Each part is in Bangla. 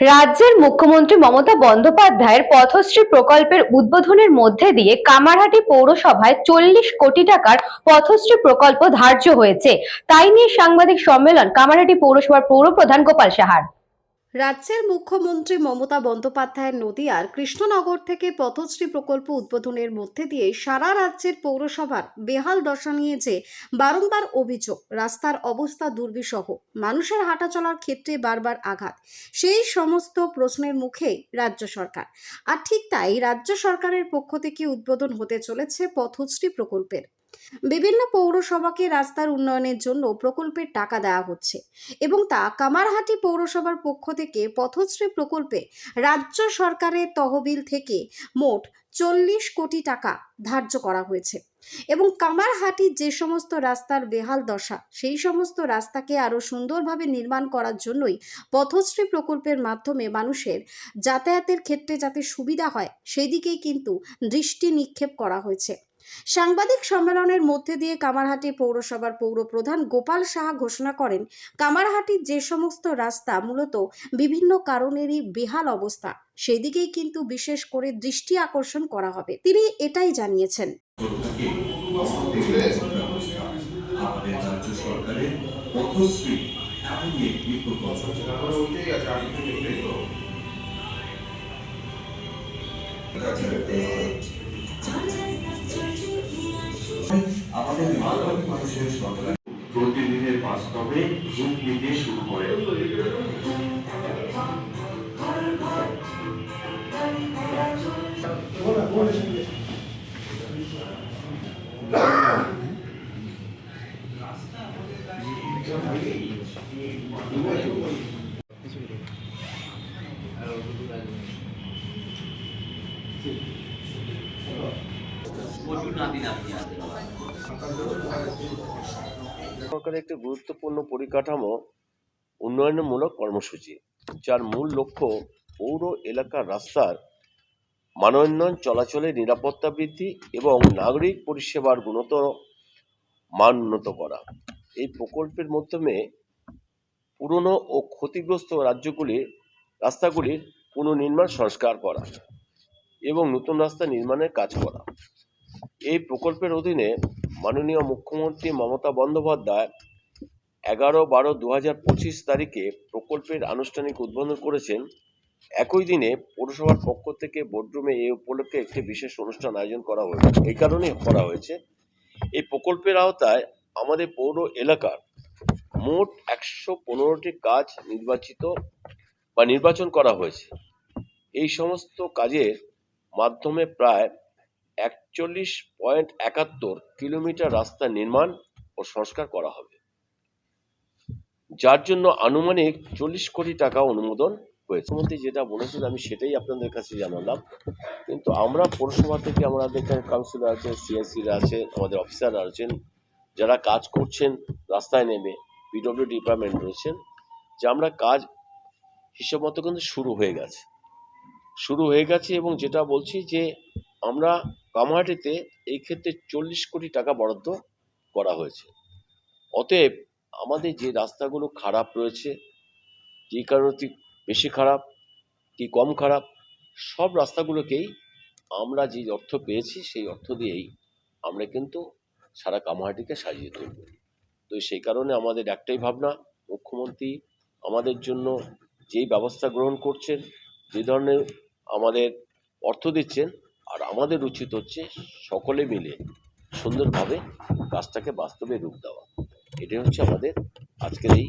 রাজ্যের মুখ্যমন্ত্রী মমতা বন্দ্যোপাধ্যায়ের পথশ্রী প্রকল্পের উদ্বোধনের মধ্যে দিয়ে কামারহাটি পৌরসভায় 40 কোটি টাকার পথশ্রী প্রকল্প ধার্য হয়েছে। তাই নিয়ে সাংবাদিক সম্মেলন কামারহাটি পৌরসভার পৌরপ্রধান গোপাল সাহার। রাজ্যের মুখ্যমন্ত্রী মমতা বন্দ্যোপাধ্যায়ের নদিয়ার কৃষ্ণনগর থেকে পথশ্রী প্রকল্প উদ্বোধনের মধ্যে দিয়ে সারা রাজ্যের পৌরসভার বেহাল দশা নিয়ে যে বারংবার অভিযোগ, রাস্তার অবস্থা দুর্বিষহ, মানুষের হাঁটা চলার ক্ষেত্রে বারবার আঘাত, সেই সমস্ত প্রশ্নের মুখে রাজ্য সরকার। আর ঠিক তাই রাজ্য সরকারের পক্ষ থেকে উদ্বোধন হতে চলেছে পথশ্রী প্রকল্পের। বিভিন্ন পৌরসভাকে রাস্তার উন্নয়নের জন্য প্রকল্পের টাকা দেওয়া হচ্ছে এবং তা কামারহাটি পৌরসভার পক্ষ থেকে পথশ্রী প্রকল্পে রাজ্য সরকারের তহবিল থেকে মোট 40 কোটি টাকা ধার্য করা হয়েছে এবং কামারহাটির যে সমস্ত রাস্তার বেহাল দশা, সেই সমস্ত রাস্তাকে আরও সুন্দরভাবে নির্মাণ করার জন্যই পথশ্রী প্রকল্পের মাধ্যমে মানুষের যাতায়াতের ক্ষেত্রে যাতে সুবিধা হয় সেই দিকেই কিন্তু দৃষ্টি নিক্ষেপ করা হয়েছে। সাংবাদিক সম্মেলনের মধ্যে দিয়ে কামারহাটি পৌরসভার পৌরপ্রধান গোপাল সাহা ঘোষণা করেন, কামারহাটির যে সমস্ত রাস্তা মূলত বিভিন্ন কারণেরই বেহাল অবস্থা, সেই দিকেই কিন্তু বিশেষ করে দৃষ্টি আকর্ষণ করা হবে। তিনি এটাই জানিয়েছেন। আমাদের মানুষের সরকার প্রতিদিনের বাস্তবে রূপ নিতে শুরু করে। সরকারের একটি গুরুত্বপূর্ণ পরিকাঠামো উন্নয়নমূলক কর্মসূচি, যার মূল লক্ষ্য পৌর এলাকার রাস্তার মানোন্নয়ন, চলাচলের নিরাপত্তা বৃদ্ধি এবং নাগরিক পরিষেবার গুণগত মান উন্নত করা। এই প্রকল্পের মাধ্যমে পুরনো ও ক্ষতিগ্রস্ত রাস্তাগুলির পুনর্নির্মাণ, সংস্কার করা এবং নতুন রাস্তা নির্মাণের কাজ করা। এই প্রকল্পের অধীনে মাননীয় মুখ্যমন্ত্রী মমতা বন্দ্যোপাধ্যায় 11/12/2025 তারিখে প্রকল্পের আনুষ্ঠানিক উদ্বোধন করেছেন। একই দিনে পৌরসভার পক্ষ থেকে বোর্ডরুমে এই উপলক্ষে একটি বিশেষ অনুষ্ঠান আয়োজন করা হয়েছে। এই কারণেই করা হয়েছে, এই প্রকল্পের আওতায় আমাদের পৌর এলাকার মোট 115টি কাজ নির্বাচন করা হয়েছে। এই সমস্ত কাজের মাধ্যমে প্রায় 41.71 কিলোমিটার রাস্তা নির্মাণ ও সংস্কার করা হবে, যার জন্য আনুমানিক 40 কোটি টাকা অনুমোদন হয়েছে। মুখ্যমন্ত্রী যেটা বলেছেন আমি সেটাই আপনাদের কাছে জানালাম, কিন্তু আমরা পৌরসভা থেকে আমাদের এখানে কাউন্সিলর আছে, সিআইসিরা আছে, আমাদের অফিসাররা আছেন, যারা কাজ করছেন রাস্তায় নেমে, পিডব্লিউ ডিপার্টমেন্ট রয়েছেন, যে আমরা কাজ হিসেব মতো কিন্তু শুরু হয়ে গেছে এবং যেটা বলছি যে আমরা কামারহাটিতে এই ক্ষেত্রে 40 কোটি টাকা বরাদ্দ করা হয়েছে। অতএব আমাদের যে রাস্তাগুলো খারাপ রয়েছে, যে কারণে বেশি খারাপ কি কম খারাপ, সব রাস্তাগুলোকেই আমরা যে অর্থ পেয়েছি সেই অর্থ দিয়েই আমরা কিন্তু সারা কামারহাটিকে সাজিয়ে তুলব। তো সেই কারণে আমাদের একটাই ভাবনা, মুখ্যমন্ত্রী আমাদের জন্য যেই ব্যবস্থা গ্রহণ করছেন, যে ধরনের আমাদের অর্থ দিচ্ছেন, আর আমাদের উচিত হচ্ছে সকলে মিলে সুন্দরভাবে কাজটাকে বাস্তবে রূপ দেওয়া। এটাই হচ্ছে আমাদের আজকের এই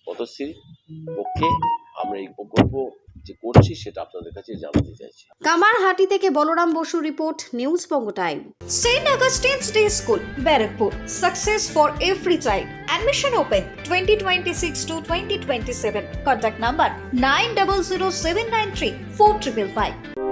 পথশ্রীর পক্ষে আমরা এই প্রকল্প যে করছি সেটা আপনাদের কাছে জানাতে চাইছি। কামারহাটি থেকে Balaram Basu report, news Banga time. Saint Augustine's day school, Barrackpore, success for every child. Admission open 2026 to 2027. Contact number 900793 4555.